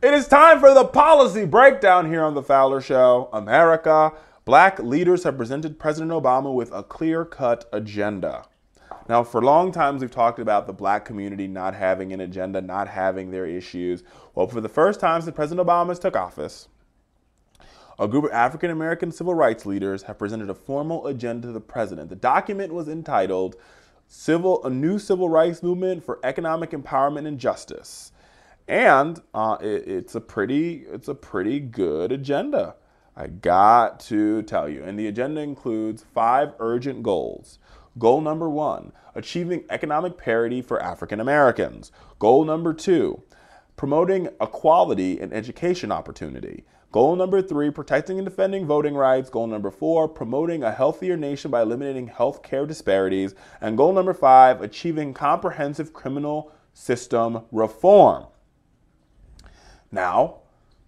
It is time for the policy breakdown here on the Fowler Show. America, black leaders have presented President Obama with a clear-cut agenda. Now, for long times, we've talked about the black community not having an agenda, not having their issues. Well, for the first time since President Obama took office, a group of African-American civil rights leaders have presented a formal agenda to the president. The document was entitled A New Civil Rights Movement for Economic Empowerment and Justice. And it's a pretty good agenda, I got to tell you. And the agenda includes 5 urgent goals. Goal number 1, achieving economic parity for African Americans. Goal number 2, promoting equality in education opportunity. Goal number 3, protecting and defending voting rights. Goal number 4, promoting a healthier nation by eliminating health care disparities. And goal number 5, achieving comprehensive criminal system reform. Now,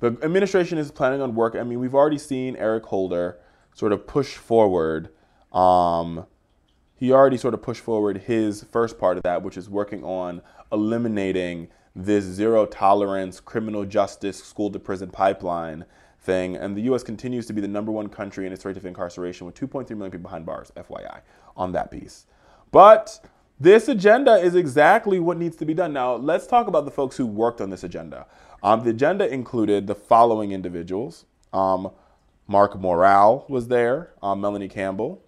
the administration is planning on work. I mean, we've already seen Eric Holder sort of push forward. He already sort of pushed forward his first part of that, which is working on eliminating this zero tolerance criminal justice school to prison pipeline thing. And the U.S. continues to be the #1 country in its rate of incarceration with 2.3 million people behind bars, FYI, on that piece. But this agenda is exactly what needs to be done. Now, let's talk about the folks who worked on this agenda. The agenda included the following individuals. Mark Morale was there. Melanie Campbell.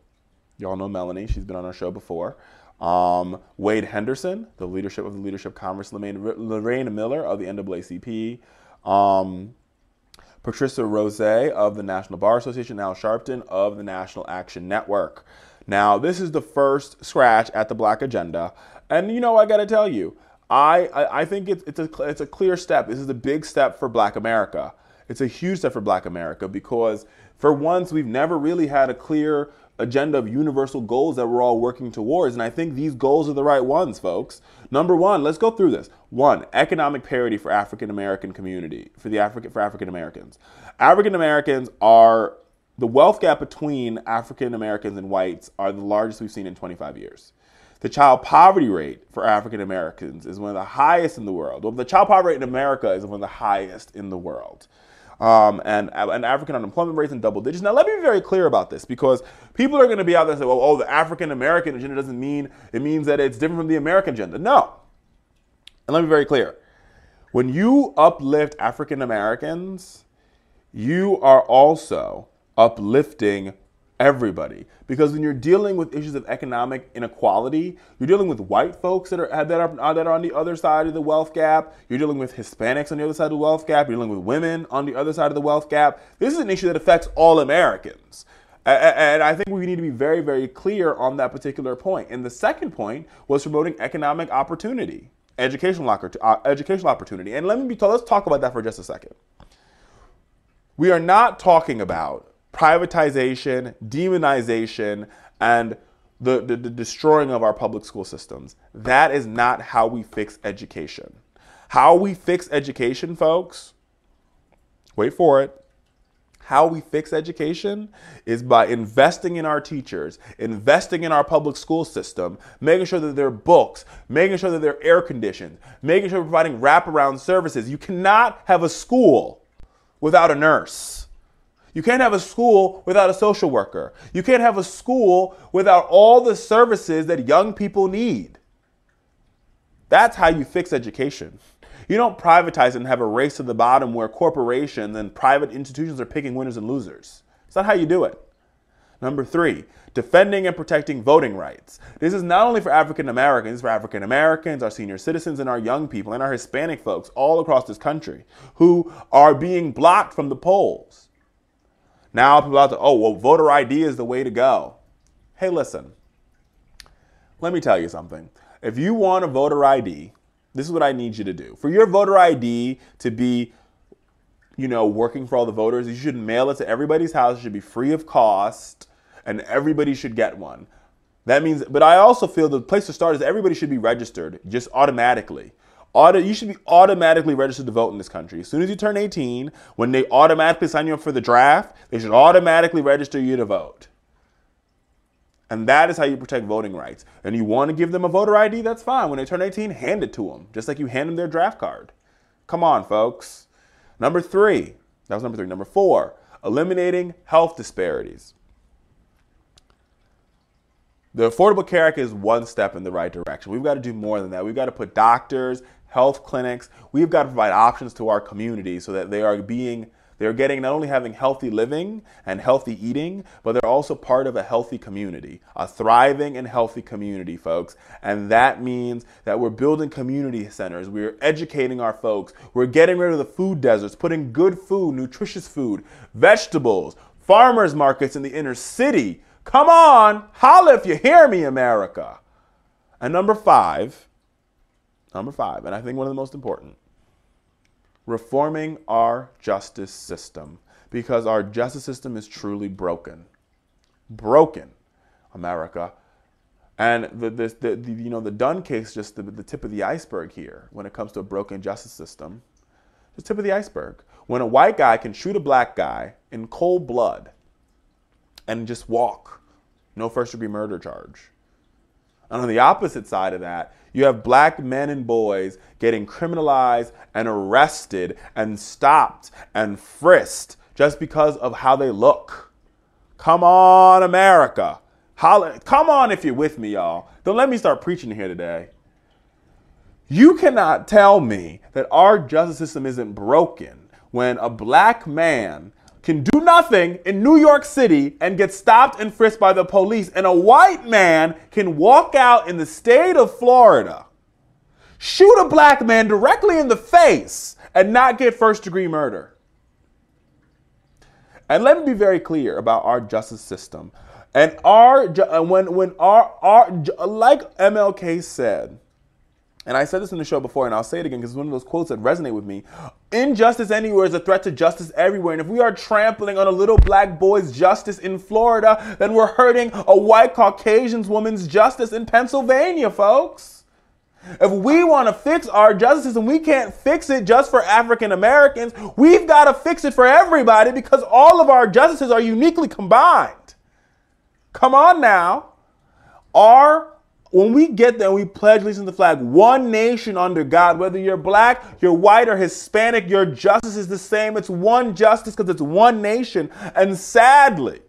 Y'all know Melanie. She's been on our show before. Wade Henderson, the Leadership Conference. Lorraine Miller of the NAACP. Patricia Rose of the National Bar Association. Al Sharpton of the National Action Network. Now, this is the first scratch at the black agenda. And, you know, I got to tell you, I think it's a clear step. This is a big step for black America. It's a huge step for black America because for once we've never really had a clear agenda of universal goals that we're all working towards. And I think these goals are the right ones, folks. Number 1, let's go through this. 1, economic parity for African American community, for African Americans. African Americans are, the wealth gap between African Americans and whites are the largest we've seen in 25 years. The child poverty rate for African Americans is one of the highest in the world. Well, the child poverty rate in America is one of the highest in the world. And African unemployment rates in double digits. Now, let me be very clear about this because people are going to be out there and say, well, oh, the African American agenda doesn't mean, it means that it's different from the American agenda. No. And let me be very clear. When you uplift African Americans, you are also uplifting everybody. Because when you're dealing with issues of economic inequality, you're dealing with white folks that are on the other side of the wealth gap. You're dealing with Hispanics on the other side of the wealth gap. You're dealing with women on the other side of the wealth gap. This is an issue that affects all Americans. And I think we need to be very, very clear on that particular point. And the second point was promoting economic opportunity, educational opportunity. And let's talk about that for just a second. We are not talking about privatization, demonization, and the destroying of our public school systems. That is not how we fix education. How we fix education, folks, wait for it. How we fix education is by investing in our teachers, investing in our public school system, making sure that there are books, making sure that they're air conditioned, making sure we're providing wraparound services. You cannot have a school without a nurse. You can't have a school without a social worker. You can't have a school without all the services that young people need. That's how you fix education. You don't privatize it and have a race to the bottom where corporations and private institutions are picking winners and losers. It's not how you do it. Number 3, defending and protecting voting rights. This is not only for African Americans, it's for African Americans, our senior citizens, and our young people, and our Hispanic folks all across this country who are being blocked from the polls. Now people are out there, oh, well, voter ID is the way to go. Hey, listen, let me tell you something. If you want a voter ID, this is what I need you to do. For your voter ID to be, working for all the voters, you should mail it to everybody's house. It should be free of cost, and everybody should get one. That means, but I also feel the place to start is everybody should be registered just automatically. You should be automatically registered to vote in this country. As soon as you turn 18, when they automatically sign you up for the draft, they should automatically register you to vote. And that is how you protect voting rights. And you want to give them a voter ID, that's fine. When they turn 18, hand it to them, just like you hand them their draft card. Come on, folks. Number three, that was number three. Number four, eliminating health disparities. The Affordable Care Act is one step in the right direction. We've got to do more than that. We've got to put doctors, health clinics, we've got to provide options to our communities so that they're getting not only having healthy living and healthy eating, but they're also part of a healthy community, a thriving and healthy community, folks. And that means that we're building community centers. We're educating our folks. We're getting rid of the food deserts, putting good food, nutritious food, vegetables, farmers markets in the inner city. Come on, holla if you hear me, America. And number five, and I think one of the most important, reforming our justice system, because our justice system is truly broken. Broken, America. And the Dunn case is just the tip of the iceberg here when it comes to a broken justice system. Just tip of the iceberg. When a white guy can shoot a black guy in cold blood and just walk, no first-degree murder charge. And on the opposite side of that, you have black men and boys getting criminalized and arrested and stopped and frisked just because of how they look. Come on, America. Holla, come on if you're with me, y'all. Don't let me start preaching here today. You cannot tell me that our justice system isn't broken when a black man can do nothing in New York City and get stopped and frisked by the police, and a white man can walk out in the state of Florida, shoot a black man directly in the face, and not get first-degree murder. And let me be very clear about our justice system. And like MLK said, and I said this in the show before, and I'll say it again because it's one of those quotes that resonate with me. Injustice anywhere is a threat to justice everywhere. And if we are trampling on a little black boy's justice in Florida, then we're hurting a white Caucasian woman's justice in Pennsylvania, folks. If we want to fix our justice system, we can't fix it just for African Americans. We've got to fix it for everybody because all of our justices are uniquely combined. Come on now. When we get there and we pledge allegiance to the flag, one nation under God, whether you're black, you're white, or Hispanic, your justice is the same. It's one justice because it's one nation. And sadly,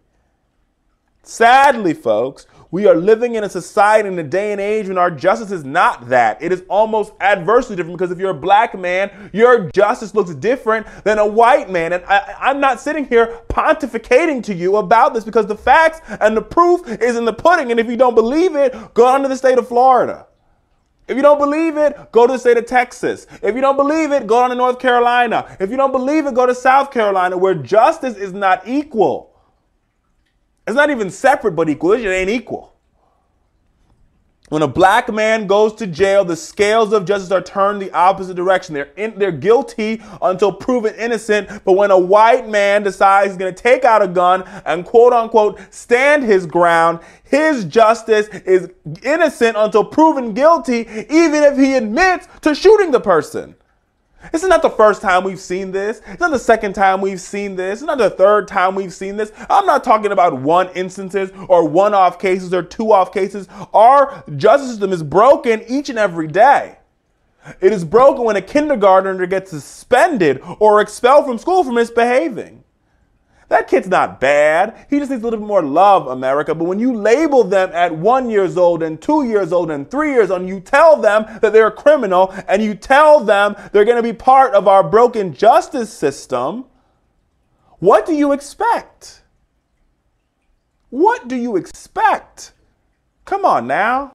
folks, we are living in a society in a day and age when our justice is not that. It is almost adversely different because if you're a black man, your justice looks different than a white man. And I'm not sitting here pontificating to you about this because the facts and the proof is in the pudding. And if you don't believe it, go on to the state of Florida. If you don't believe it, go to the state of Texas. If you don't believe it, go on to North Carolina. If you don't believe it, go to South Carolina, where justice is not equal. It's not even separate but equal. It ain't equal. When a black man goes to jail, the scales of justice are turned the opposite direction. They're guilty until proven innocent. But when a white man decides he's going to take out a gun and quote unquote stand his ground, his justice is innocent until proven guilty, even if he admits to shooting the person. This is not the first time we've seen this. It's not the second time we've seen this. It's not the third time we've seen this. I'm not talking about one instances or one-off cases or two-off cases. Our justice system is broken each and every day. It is broken when a kindergartner gets suspended or expelled from school for misbehaving. That kid's not bad. He just needs a little bit more love, America. But when you label them at 1 year old and 2 years old and 3 years old, and you tell them that they're a criminal and you tell them they're going to be part of our broken justice system, what do you expect? What do you expect? Come on now.